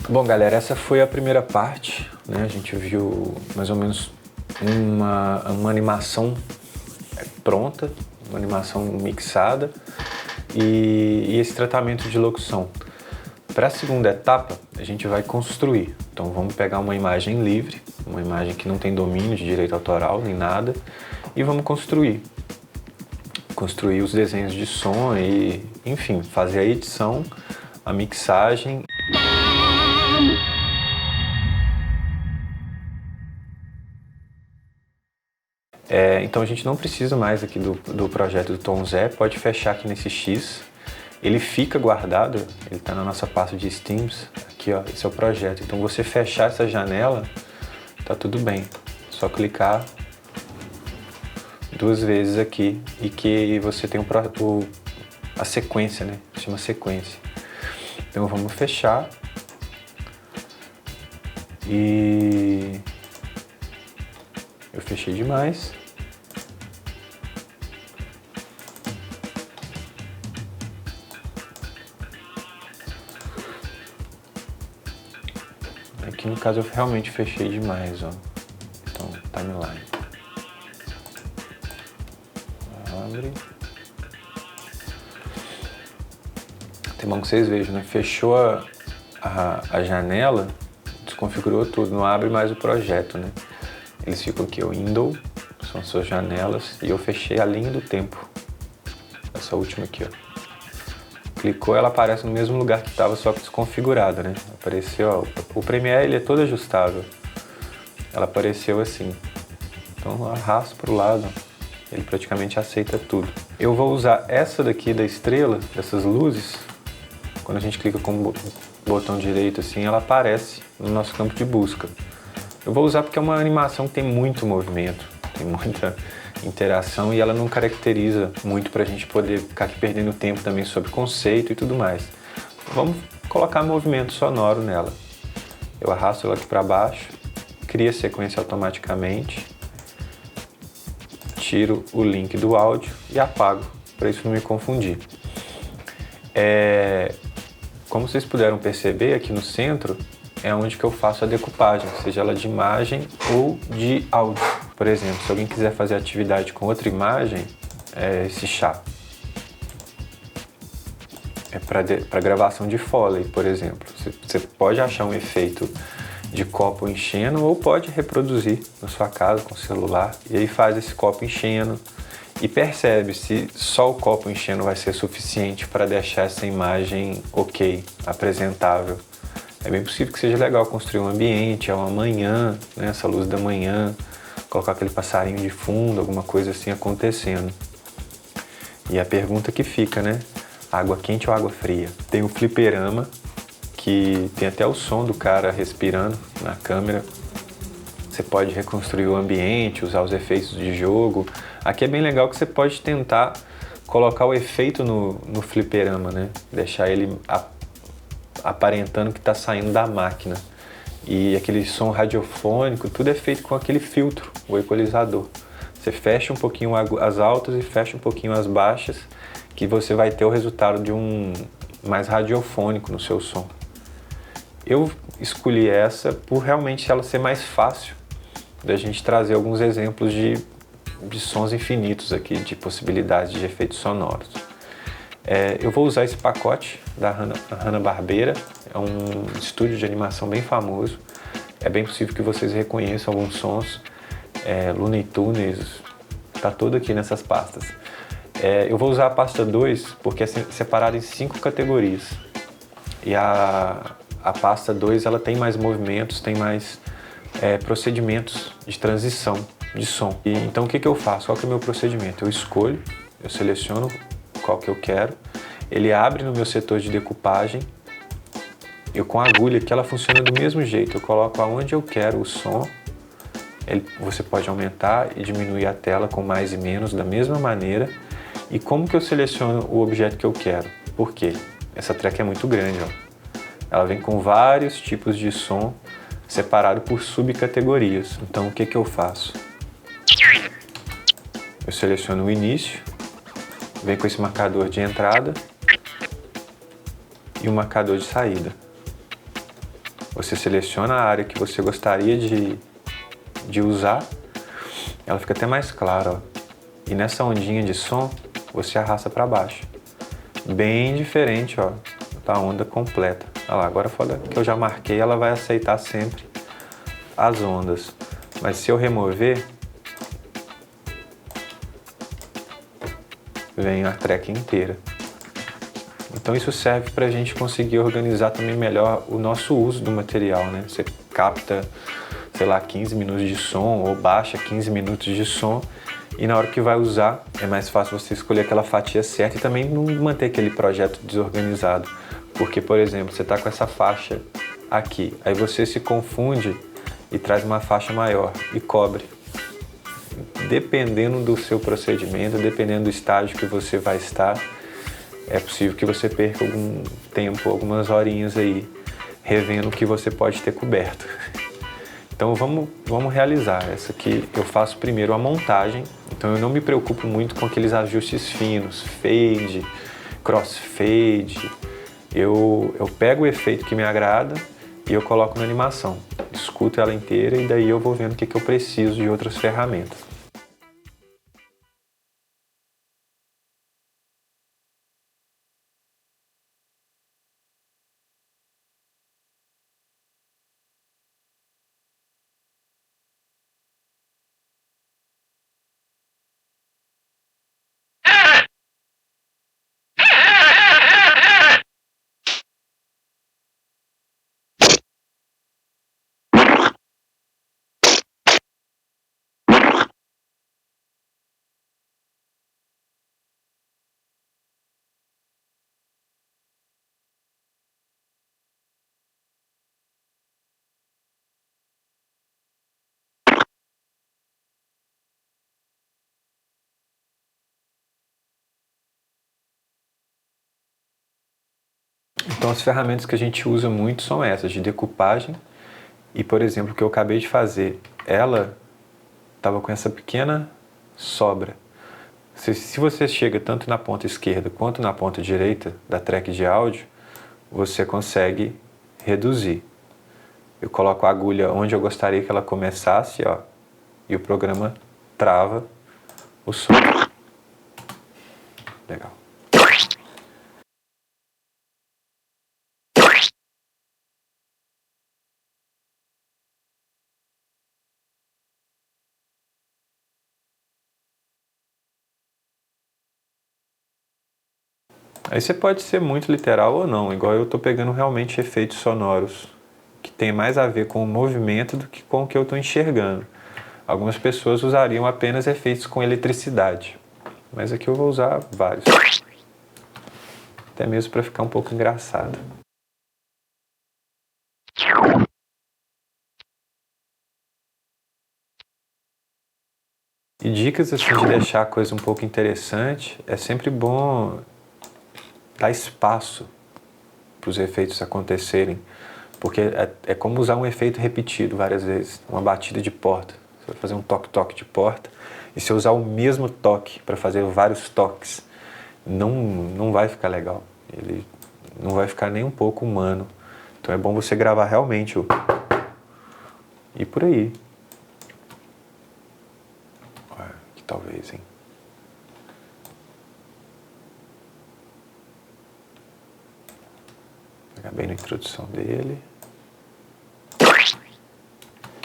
Bom, galera, essa foi a primeira parte, né? A gente viu mais ou menos uma animação pronta, uma animação mixada e esse tratamento de locução. Para a segunda etapa, a gente vai construir. Então vamos pegar uma imagem livre, uma imagem que não tem domínio de direito autoral nem nada, e vamos construir os desenhos de som e, enfim, fazer a edição, a mixagem. Então a gente não precisa mais aqui do projeto do Tom Zé, pode fechar aqui nesse X. Ele fica guardado, ele está na nossa pasta de Steams, aqui ó, esse é o projeto. Então você fechar essa janela, tá tudo bem. Só clicar 2 vezes aqui e que você tem a sequência, né? Chama sequência. Então vamos fechar e eu fechei demais. Aqui no caso eu realmente fechei demais, ó. Então, timeline. Abre. Tem bom que vocês vejam, né? Fechou a janela, desconfigurou tudo, não abre mais o projeto, né? Eles ficam aqui, o window, são as suas janelas, e eu fechei a linha do tempo. Essa última aqui, ó. Clicou, ela aparece no mesmo lugar que estava, só que desconfigurada, né? Apareceu, ó, o Premiere ele é todo ajustável. Ela apareceu assim. Então eu arrasto para o lado, ele praticamente aceita tudo. Eu vou usar essa daqui da estrela, dessas luzes. Quando a gente clica com o botão direito assim, ela aparece no nosso campo de busca. Eu vou usar porque é uma animação que tem muito movimento, tem muita interação e ela não caracteriza muito para a gente poder ficar aqui perdendo tempo também sobre conceito e tudo mais. Vamos colocar movimento sonoro nela. Eu arrasto ela aqui para baixo, cria a sequência automaticamente, tiro o link do áudio e apago, para isso não me confundir. Como vocês puderam perceber, aqui no centro é onde que eu faço a decupagem, seja ela de imagem ou de áudio. Por exemplo, se alguém quiser fazer atividade com outra imagem, esse chá é para gravação de Foley, por exemplo. Você pode achar um efeito de copo enchendo ou pode reproduzir na sua casa com o celular e aí faz esse copo enchendo e percebe se só o copo enchendo vai ser suficiente para deixar essa imagem ok, apresentável. É bem possível que seja legal construir um ambiente, uma manhã, né, essa luz da manhã, colocar aquele passarinho de fundo, alguma coisa assim acontecendo. E a pergunta que fica, né? Água quente ou água fria? Tem o fliperama, que tem até o som do cara respirando na câmera. Você pode reconstruir o ambiente, usar os efeitos de jogo. Aqui é bem legal que você pode tentar colocar o efeito no fliperama, né? Deixar ele aparentando que está saindo da máquina. E aquele som radiofônico, tudo é feito com aquele filtro, o equalizador. Você fecha um pouquinho as altas e fecha um pouquinho as baixas, que você vai ter o resultado de um mais radiofônico no seu som. Eu escolhi essa por realmente ela ser mais fácil da gente trazer alguns exemplos de sons infinitos aqui, de possibilidades de efeitos sonoros. Eu vou usar esse pacote da Hanna-Barbera, é um estúdio de animação bem famoso. É bem possível que vocês reconheçam alguns sons. Looney Tunes, está tudo aqui nessas pastas. Eu vou usar a pasta 2 porque é separada em 5 categorias. E a pasta 2 ela tem mais movimentos, tem mais procedimentos de transição de som. Então o que eu faço? Qual que é o meu procedimento? Eu escolho, eu seleciono qual que eu quero, ele abre no meu setor de decupagem, eu com a agulha que ela funciona do mesmo jeito, eu coloco aonde eu quero o som, você pode aumentar e diminuir a tela com mais e menos da mesma maneira. E como que eu seleciono o objeto que eu quero? Por quê? Essa track é muito grande, ó. Ela vem com vários tipos de som separado por subcategorias. Então o que eu faço? Eu seleciono o início, vem com esse marcador de entrada e o marcador de saída. Você seleciona a área que você gostaria de usar, ela fica até mais clara, ó. E nessa ondinha de som, você arrasta para baixo. Bem diferente, ó, da onda completa. Olha lá, agora fora que eu já marquei, ela vai aceitar sempre as ondas. Mas se eu remover, vem a track inteira. Então isso serve para a gente conseguir organizar também melhor o nosso uso do material, né? Você capta, sei lá, 15 minutos de som ou baixa 15 minutos de som e na hora que vai usar é mais fácil você escolher aquela fatia certa e também não manter aquele projeto desorganizado. Porque, por exemplo, você está com essa faixa aqui, aí você se confunde e traz uma faixa maior e cobre. Dependendo do seu procedimento, dependendo do estágio que você vai estar, é possível que você perca algum tempo, algumas horinhas aí, revendo o que você pode ter coberto. Então vamos realizar. Essa aqui eu faço primeiro a montagem, então eu não me preocupo muito com aqueles ajustes finos, fade, crossfade. Eu pego o efeito que me agrada e eu coloco na animação. Escuto ela inteira e daí eu vou vendo o que eu preciso de outras ferramentas. Então as ferramentas que a gente usa muito são essas, de decupagem. E, por exemplo, o que eu acabei de fazer, ela estava com essa pequena sobra. Se você chega tanto na ponta esquerda quanto na ponta direita da track de áudio, você consegue reduzir. Eu coloco a agulha onde eu gostaria que ela começasse, ó, e o programa trava o som. Legal. Aí você pode ser muito literal ou não, igual eu estou pegando realmente efeitos sonoros que tem mais a ver com o movimento do que com o que eu estou enxergando. Algumas pessoas usariam apenas efeitos com eletricidade, mas aqui eu vou usar vários, até mesmo para ficar um pouco engraçado. E dicas assim de deixar a coisa um pouco interessante, é sempre bom dar espaço para os efeitos acontecerem, porque é como usar um efeito repetido várias vezes, uma batida de porta. Você vai fazer um toque-toque de porta e se usar o mesmo toque para fazer vários toques, não vai ficar legal. Ele não vai ficar nem um pouco humano. Então é bom você gravar realmente e por aí. Que talvez, hein? Pegar bem na introdução dele.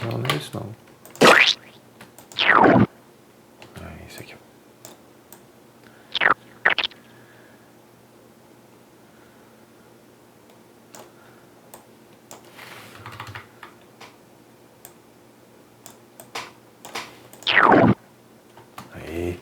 Não é isso não. É isso aqui. Aí.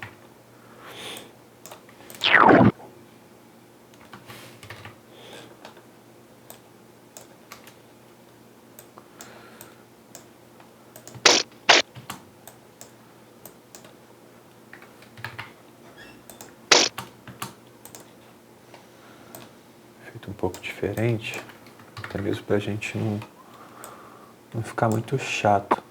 Um pouco diferente, até mesmo pra gente não ficar muito chato.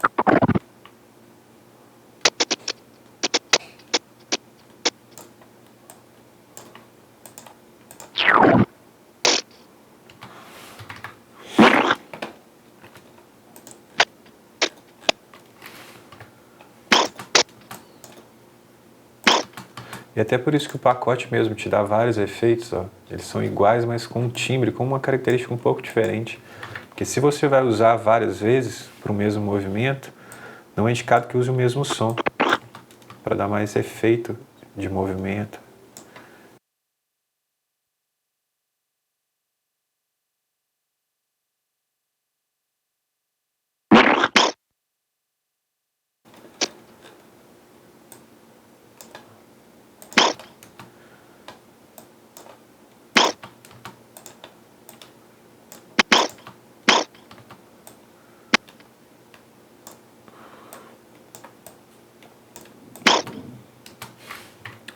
E até por isso que o pacote mesmo te dá vários efeitos, ó. Eles são iguais, mas com um timbre, com uma característica um pouco diferente. Porque se você vai usar várias vezes para o mesmo movimento, não é indicado que use o mesmo som, para dar mais efeito de movimento.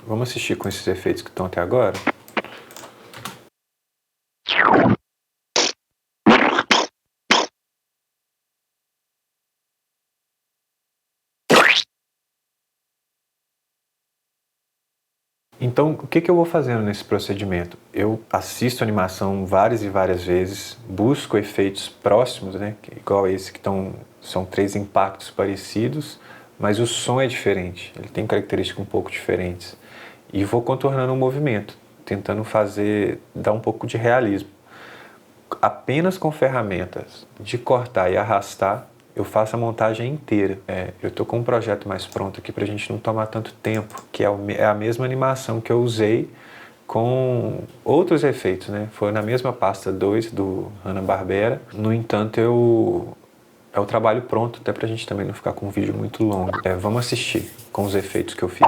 Vamos assistir com esses efeitos que estão até agora? Então, o que eu vou fazendo nesse procedimento? Eu assisto a animação várias e várias vezes, busco efeitos próximos, né? Igual esse que são 3 impactos parecidos, mas o som é diferente, ele tem características um pouco diferentes. E vou contornando o movimento, tentando dar um pouco de realismo. Apenas com ferramentas de cortar e arrastar, eu faço a montagem inteira. Eu estou com um projeto mais pronto aqui para a gente não tomar tanto tempo, que é a mesma animação que eu usei com outros efeitos, né? Foi na mesma pasta 2 do Hanna-Barbera. No entanto, é o trabalho pronto, até para a gente também não ficar com um vídeo muito longo. Vamos assistir com os efeitos que eu fiz.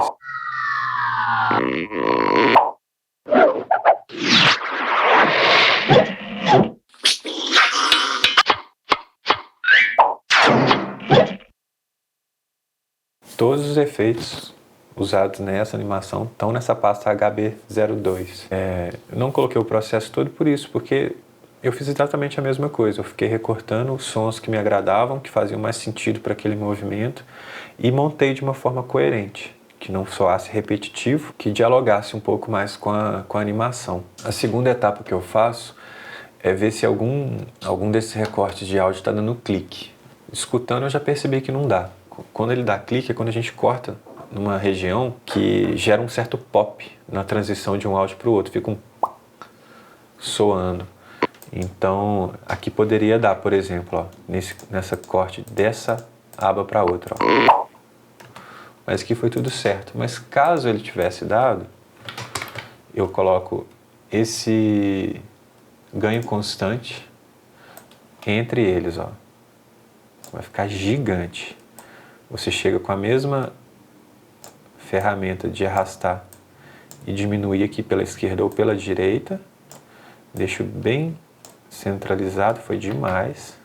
Todos os efeitos usados nessa animação estão nessa pasta HB02. Eu não coloquei o processo todo por isso, porque eu fiz exatamente a mesma coisa. Eu fiquei recortando os sons que me agradavam, que faziam mais sentido para aquele movimento, e montei de uma forma coerente, que não soasse repetitivo, que dialogasse um pouco mais com a animação. A segunda etapa que eu faço é ver se algum desses recortes de áudio está dando clique. Escutando eu já percebi que não dá. Quando ele dá clique é quando a gente corta numa região que gera um certo pop na transição de um áudio para o outro, fica soando. Então aqui poderia dar, por exemplo, ó, nessa corte dessa aba para outra. Ó. Mas aqui foi tudo certo. Mas caso ele tivesse dado, eu coloco esse ganho constante entre eles. Ó. Vai ficar gigante. Você chega com a mesma ferramenta de arrastar e diminuir aqui pela esquerda ou pela direita. Deixo bem centralizado, foi demais.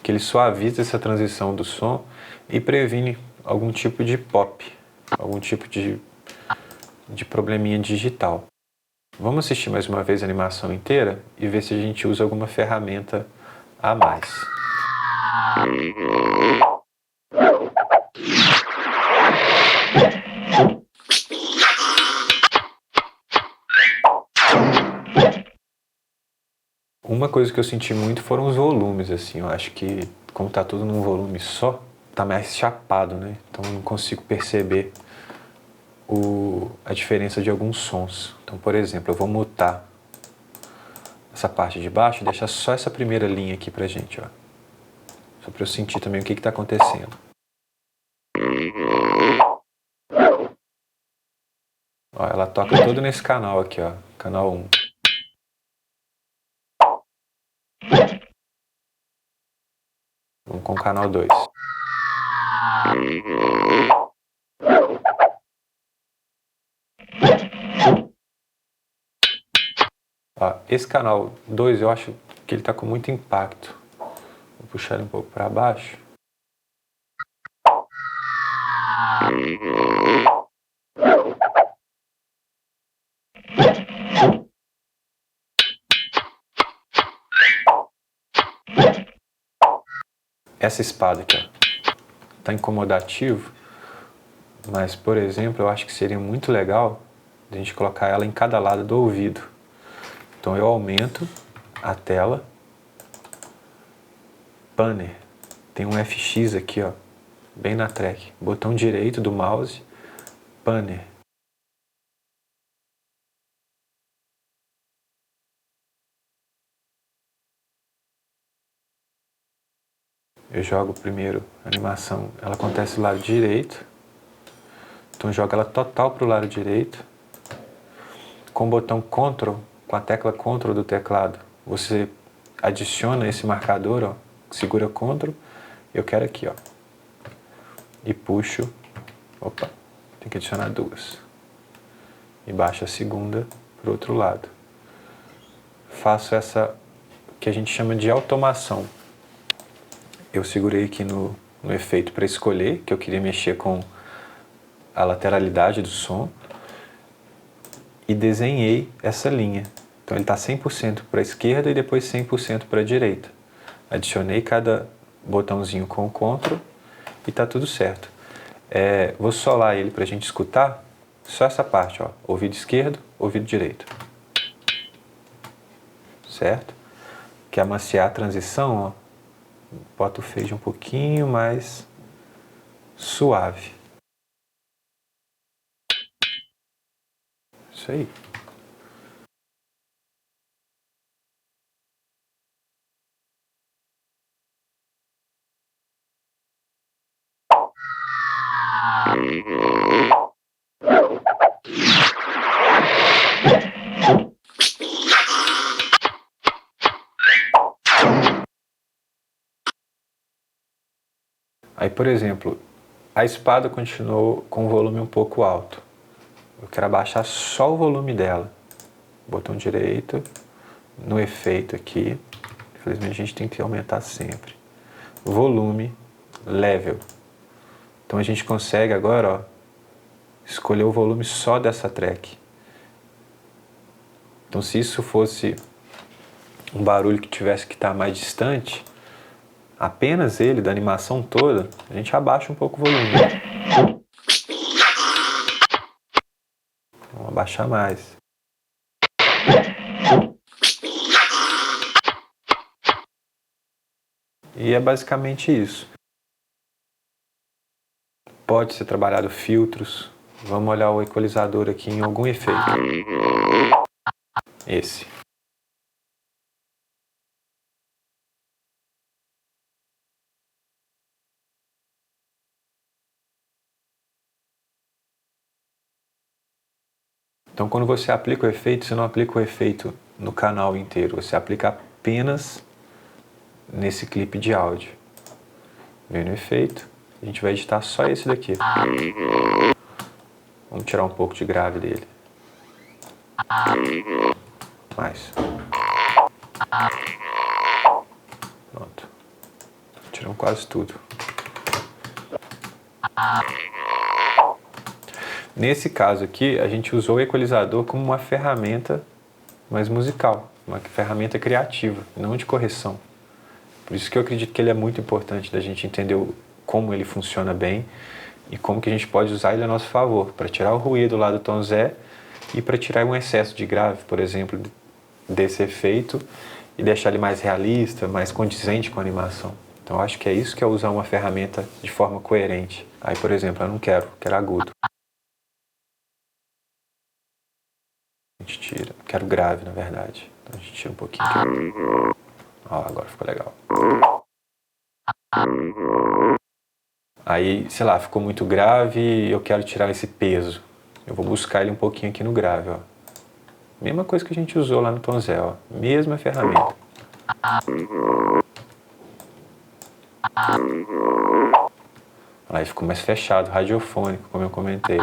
Que ele suaviza essa transição do som e previne algum tipo de pop, algum tipo de probleminha digital. Vamos assistir mais uma vez a animação inteira e ver se a gente usa alguma ferramenta a mais. Uma coisa que eu senti muito foram os volumes, assim, eu acho que como tá tudo num volume só, tá mais chapado, né? Então eu não consigo perceber a diferença de alguns sons. Então, por exemplo, eu vou mutar essa parte de baixo e deixar só essa primeira linha aqui pra gente, ó. Só pra eu sentir também o que tá acontecendo. Ó, ela toca todo nesse canal aqui, ó, canal 1. Vamos com o canal 2. Ó, esse canal 2 eu acho que ele tá com muito impacto. Vou puxar ele um pouco para baixo. Essa espada aqui, ó, tá incomodativo, mas, por exemplo, eu acho que seria muito legal a gente colocar ela em cada lado do ouvido. Então eu aumento a tela, banner, tem um FX aqui, ó, bem na track. Botão direito do mouse, banner. Eu jogo primeiro a animação, ela acontece do lado direito. Então joga ela total para o lado direito. Com o botão Ctrl, com a tecla Ctrl do teclado, você adiciona esse marcador, ó, segura Ctrl, eu quero aqui, ó, e puxo, opa, tem que adicionar duas, e baixo a segunda para o outro lado. Faço essa que a gente chama de automação. Eu segurei aqui no efeito para escolher, que eu queria mexer com a lateralidade do som, e desenhei essa linha. Então ele está 100% para a esquerda e depois 100% para a direita. Adicionei cada botãozinho com o Ctrl e está tudo certo. Vou solar ele para a gente escutar só essa parte, ó, ouvido esquerdo, ouvido direito. Certo? Quer amaciar a transição, ó, bota o fade um pouquinho mais suave. Isso aí. Aí, por exemplo, a espada continuou com o volume um pouco alto. Eu quero abaixar só o volume dela. Botão direito, no efeito aqui. Infelizmente a gente tem que aumentar sempre. Volume, level. Então a gente consegue agora, ó, escolher o volume só dessa track. Então se isso fosse um barulho que tivesse que estar mais distante, apenas ele, da animação toda, a gente abaixa um pouco o volume. Vamos abaixar mais. E é basicamente isso. Pode ser trabalhado filtros. Vamos olhar o equalizador aqui em algum efeito. Esse. Então, quando você aplica o efeito, você não aplica o efeito no canal inteiro. Você aplica apenas nesse clipe de áudio. Vem no efeito. A gente vai editar só esse daqui. Vamos tirar um pouco de grave dele. Mais. Pronto. Tiramos quase tudo. Nesse caso aqui, a gente usou o equalizador como uma ferramenta mais musical, uma ferramenta criativa, não de correção. Por isso que eu acredito que ele é muito importante da gente entender como ele funciona bem e como que a gente pode usar ele a nosso favor, para tirar o ruído lá do tom Zé e para tirar um excesso de grave, por exemplo, desse efeito e deixar ele mais realista, mais condizente com a animação. Então eu acho que é isso que é usar uma ferramenta de forma coerente. Aí, por exemplo, eu não quero agudo. A gente tira, quero grave, na verdade. Então a gente tira um pouquinho aqui. Ó, agora ficou legal. Aí, sei lá, ficou muito grave e eu quero tirar esse peso. Eu vou buscar ele um pouquinho aqui no grave, ó. Mesma coisa que a gente usou lá no tom Zé, ó. Mesma ferramenta. Aí ficou mais fechado, radiofônico, como eu comentei.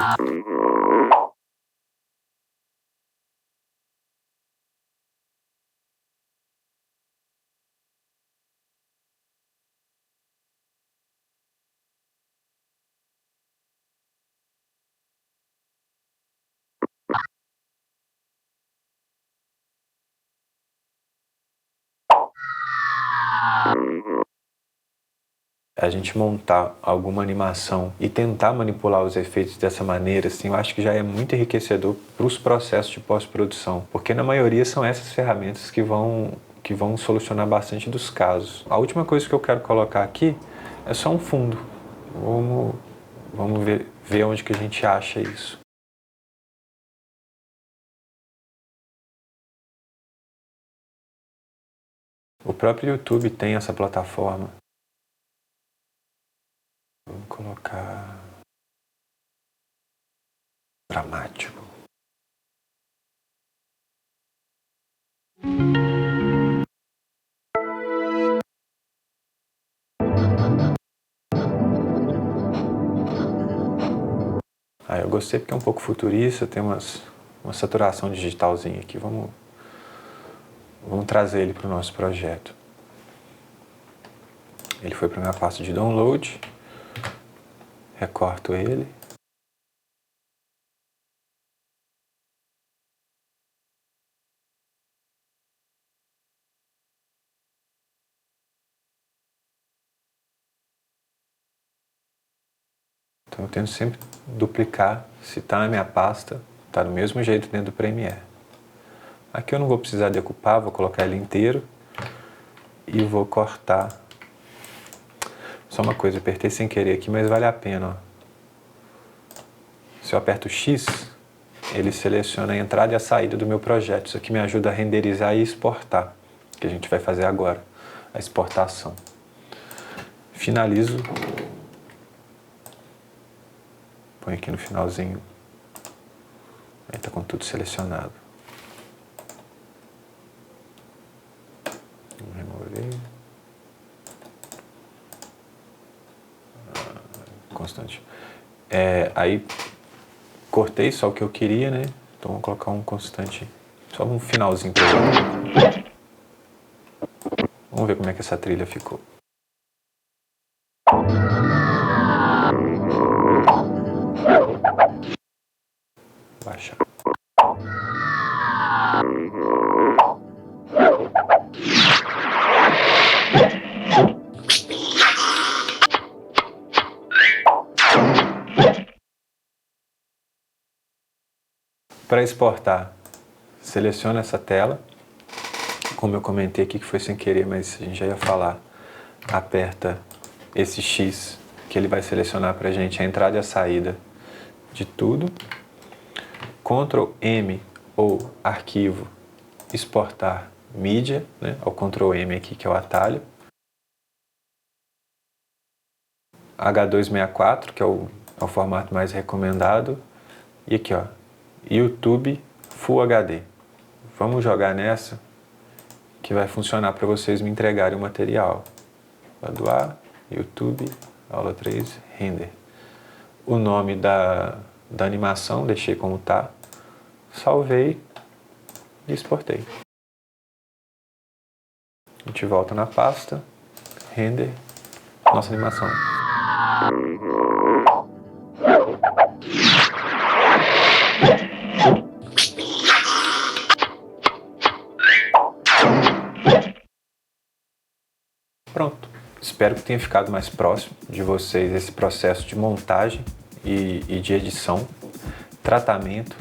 A gente montar alguma animação e tentar manipular os efeitos dessa maneira, assim, eu acho que já é muito enriquecedor para os processos de pós-produção, porque na maioria são essas ferramentas que vão solucionar bastante dos casos. A última coisa que eu quero colocar aqui é só um fundo. Vamos ver onde que a gente acha isso. O próprio YouTube tem essa plataforma. Vamos colocar dramático. Eu gostei porque é um pouco futurista, tem uma saturação digitalzinha aqui. Vamos trazer ele para o nosso projeto. Ele foi para a minha pasta de download. Recorto ele. Então eu tento sempre duplicar. Se está na minha pasta, está do mesmo jeito dentro do Premiere. Aqui eu não vou precisar decupar, vou colocar ele inteiro e vou cortar. Só uma coisa, apertei sem querer aqui, mas vale a pena. Ó. Se eu aperto X, ele seleciona a entrada e a saída do meu projeto. Isso aqui me ajuda a renderizar e exportar, que a gente vai fazer agora, a exportação. Finalizo. Põe aqui no finalzinho. Aí está com tudo selecionado. Vou remover. Constante. Aí cortei só o que eu queria, né? Então vou colocar um constante, só um finalzinho pra ele. Vamos ver como é que essa trilha ficou. Baixar. Para exportar, seleciona essa tela, como eu comentei aqui que foi sem querer, mas a gente já ia falar, aperta esse X, que ele vai selecionar para a gente a entrada e a saída de tudo, Ctrl M ou arquivo, exportar mídia, né? O Ctrl M aqui que é o atalho, H264, que é o formato mais recomendado, e aqui ó, YouTube Full HD. Vamos jogar nessa que vai funcionar para vocês me entregarem o material. Doar, YouTube, aula 3, render. O nome da animação deixei como tá, salvei e exportei. A gente volta na pasta, render, nossa animação. Pronto. Espero que tenha ficado mais próximo de vocês esse processo de montagem e de edição, tratamento.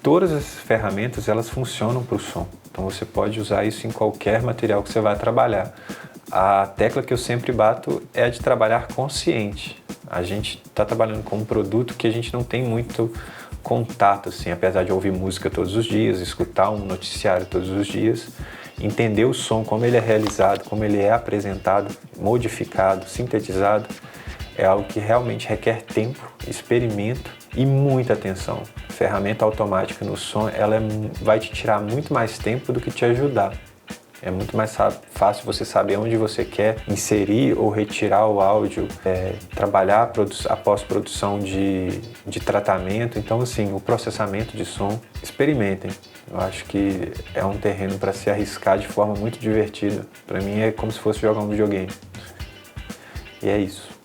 Todas as ferramentas elas funcionam para o som, então você pode usar isso em qualquer material que você vai trabalhar. A tecla que eu sempre bato é a de trabalhar consciente. A gente está trabalhando com um produto que a gente não tem muito contato, assim, apesar de ouvir música todos os dias, escutar um noticiário todos os dias, entender o som, como ele é realizado, como ele é apresentado, modificado, sintetizado, é algo que realmente requer tempo, experimento e muita atenção. A ferramenta automática no som, ela vai te tirar muito mais tempo do que te ajudar. É muito mais fácil você saber onde você quer inserir ou retirar o áudio, trabalhar a pós-produção de tratamento. Então, assim, o processamento de som, experimentem. Eu acho que é um terreno para se arriscar de forma muito divertida. Para mim é como se fosse jogar um videogame. E é isso.